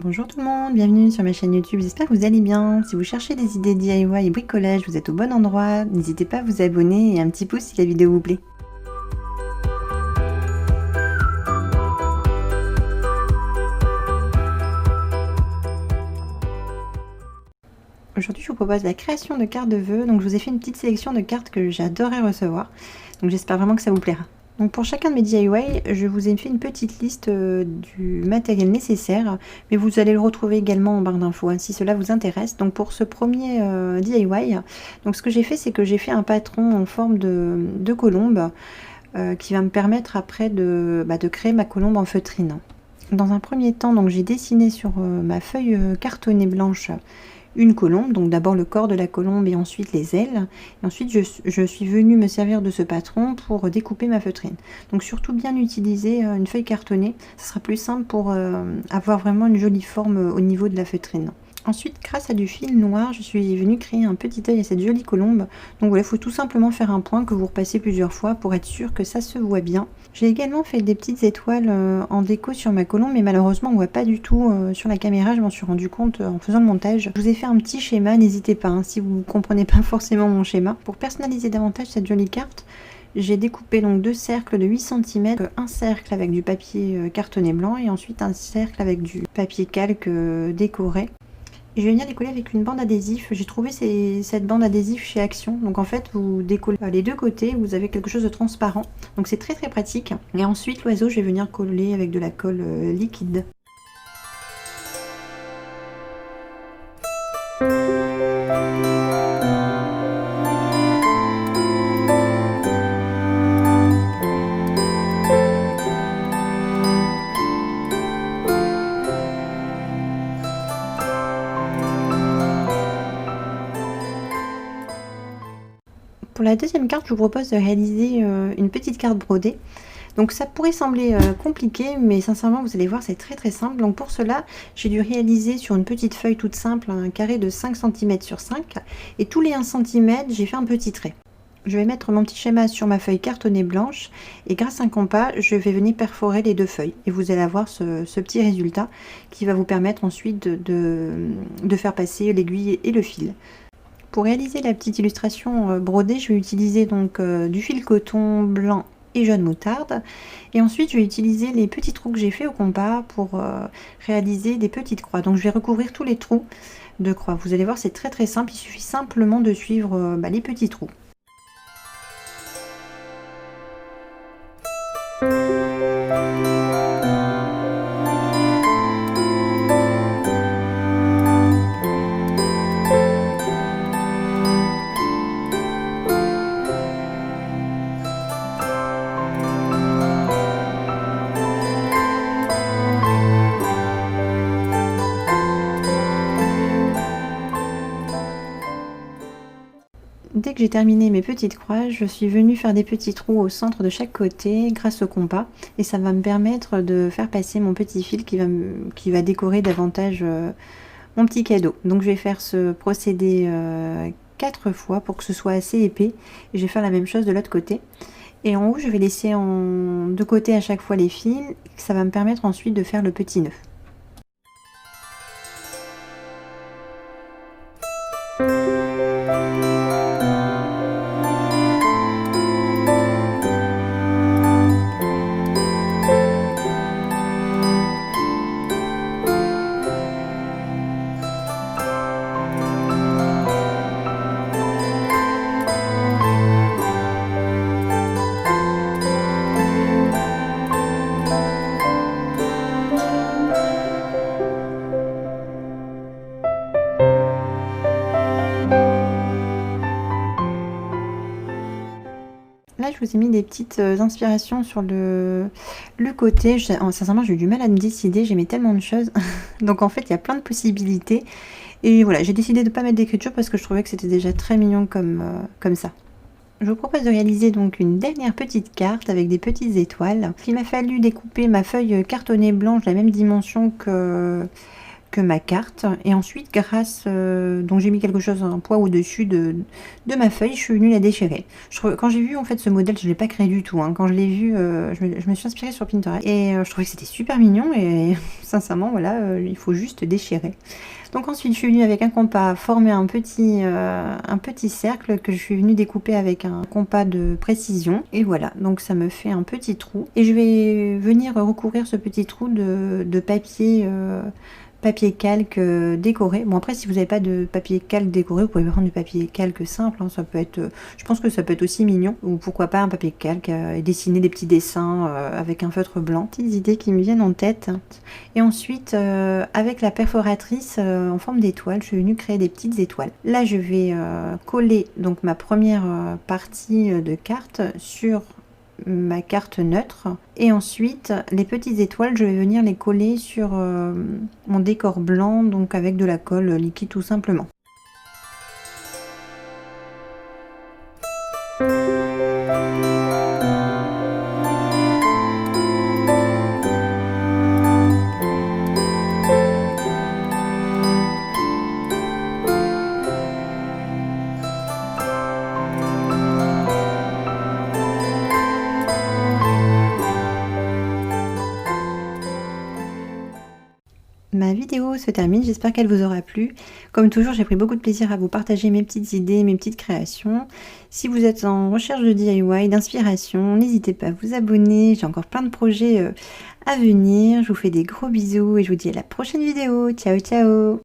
Bonjour tout le monde, bienvenue sur ma chaîne YouTube, j'espère que vous allez bien. Si vous cherchez des idées DIY et bricolage, vous êtes au bon endroit. N'hésitez pas à vous abonner et un petit pouce si la vidéo vous plaît. Aujourd'hui je vous propose la création de cartes de vœux, donc je vous ai fait une petite sélection de cartes que j'adorerais recevoir. Donc j'espère vraiment que ça vous plaira. Donc pour chacun de mes DIY, je vous ai fait une petite liste du matériel nécessaire, mais vous allez le retrouver également en barre d'infos hein, si cela vous intéresse. Donc pour ce premier DIY, donc ce que j'ai fait, c'est que j'ai fait un patron en forme de colombe qui va me permettre après de créer ma colombe en feutrine. Dans un premier temps, donc j'ai dessiné sur ma feuille cartonnée blanche une colombe, donc d'abord le corps de la colombe et ensuite les ailes. Et ensuite je suis venue me servir de ce patron pour découper ma feutrine. Donc surtout bien utiliser une feuille cartonnée, ça sera plus simple pour avoir vraiment une jolie forme au niveau de la feutrine. Ensuite, grâce à du fil noir, je suis venue créer un petit œil à cette jolie colombe. Donc voilà, il faut tout simplement faire un point que vous repassez plusieurs fois pour être sûr que ça se voit bien. J'ai également fait des petites étoiles en déco sur ma colombe, mais malheureusement on ne voit pas du tout sur la caméra, je m'en suis rendu compte en faisant le montage. Je vous ai fait un petit schéma, n'hésitez pas hein, si vous ne comprenez pas forcément mon schéma. Pour personnaliser davantage cette jolie carte, j'ai découpé donc deux cercles de 8 cm, un cercle avec du papier cartonné blanc et ensuite un cercle avec du papier calque décoré. Et je vais venir décoller avec une bande adhésif. J'ai trouvé cette bande adhésif chez Action. Donc en fait, vous décollez les deux côtés, vous avez quelque chose de transparent. Donc c'est très pratique. Et ensuite, l'oiseau, je vais venir coller avec de la colle liquide. Pour la deuxième carte, je vous propose de réaliser une petite carte brodée. Donc ça pourrait sembler compliqué, mais sincèrement vous allez voir c'est très simple. Donc pour cela, j'ai dû réaliser sur une petite feuille toute simple un carré de 5 cm sur 5 et tous les 1 cm j'ai fait un petit trait. Je vais mettre mon petit schéma sur ma feuille cartonnée blanche et grâce à un compas, je vais venir perforer les deux feuilles et vous allez avoir ce petit résultat qui va vous permettre ensuite de faire passer l'aiguille et le fil. Pour réaliser la petite illustration brodée, je vais utiliser donc du fil coton blanc et jaune moutarde. Et ensuite, je vais utiliser les petits trous que j'ai fait au compas pour réaliser des petites croix. Donc, je vais recouvrir tous les trous de croix. Vous allez voir, c'est très simple. Il suffit simplement de suivre les petits trous. Dès que j'ai terminé mes petites croix, je suis venue faire des petits trous au centre de chaque côté grâce au compas et ça va me permettre de faire passer mon petit fil qui va décorer davantage mon petit cadeau. Donc je vais faire ce procédé 4 fois pour que ce soit assez épais et je vais faire la même chose de l'autre côté. Et en haut, je vais laisser de côté à chaque fois les fils, ça va me permettre ensuite de faire le petit nœud. Là, je vous ai mis des petites inspirations sur le côté. Sincèrement, j'ai eu du mal à me décider. J'aimais tellement de choses. Donc, en fait, il y a plein de possibilités. Et voilà, j'ai décidé de ne pas mettre d'écriture parce que je trouvais que c'était déjà très mignon comme ça. Je vous propose de réaliser donc une dernière petite carte avec des petites étoiles. Il m'a fallu découper ma feuille cartonnée blanche de la même dimension que que ma carte. Et ensuite, grâce, donc j'ai mis quelque chose, un poids au-dessus de ma feuille, je suis venue la déchirer. Quand j'ai vu en fait ce modèle, je ne l'ai pas créé du tout, hein. Quand je l'ai vu, je me suis inspirée sur Pinterest et je trouvais que c'était super mignon et sincèrement, voilà, il faut juste déchirer. Donc ensuite, je suis venue avec un compas former un petit cercle que je suis venue découper avec un compas de précision. Et voilà, donc ça me fait un petit trou. Et je vais venir recouvrir ce petit trou de papier calque décoré. Bon après si vous n'avez pas de papier calque décoré, vous pouvez prendre du papier calque simple, hein. Ça peut être, je pense que ça peut être aussi mignon. Ou pourquoi pas un papier calque et dessiner des petits dessins avec un feutre blanc. Petites idées qui me viennent en tête. Et ensuite avec la perforatrice en forme d'étoile, je suis venue créer des petites étoiles. Là je vais coller donc ma première partie de carte sur ma carte neutre et ensuite les petites étoiles je vais venir les coller sur mon décor blanc, donc avec de la colle liquide tout simplement. Ma vidéo se termine, j'espère qu'elle vous aura plu. Comme toujours, j'ai pris beaucoup de plaisir à vous partager mes petites idées, mes petites créations. Si vous êtes en recherche de DIY, d'inspiration, n'hésitez pas à vous abonner. J'ai encore plein de projets à venir. Je vous fais des gros bisous et je vous dis à la prochaine vidéo. Ciao, ciao!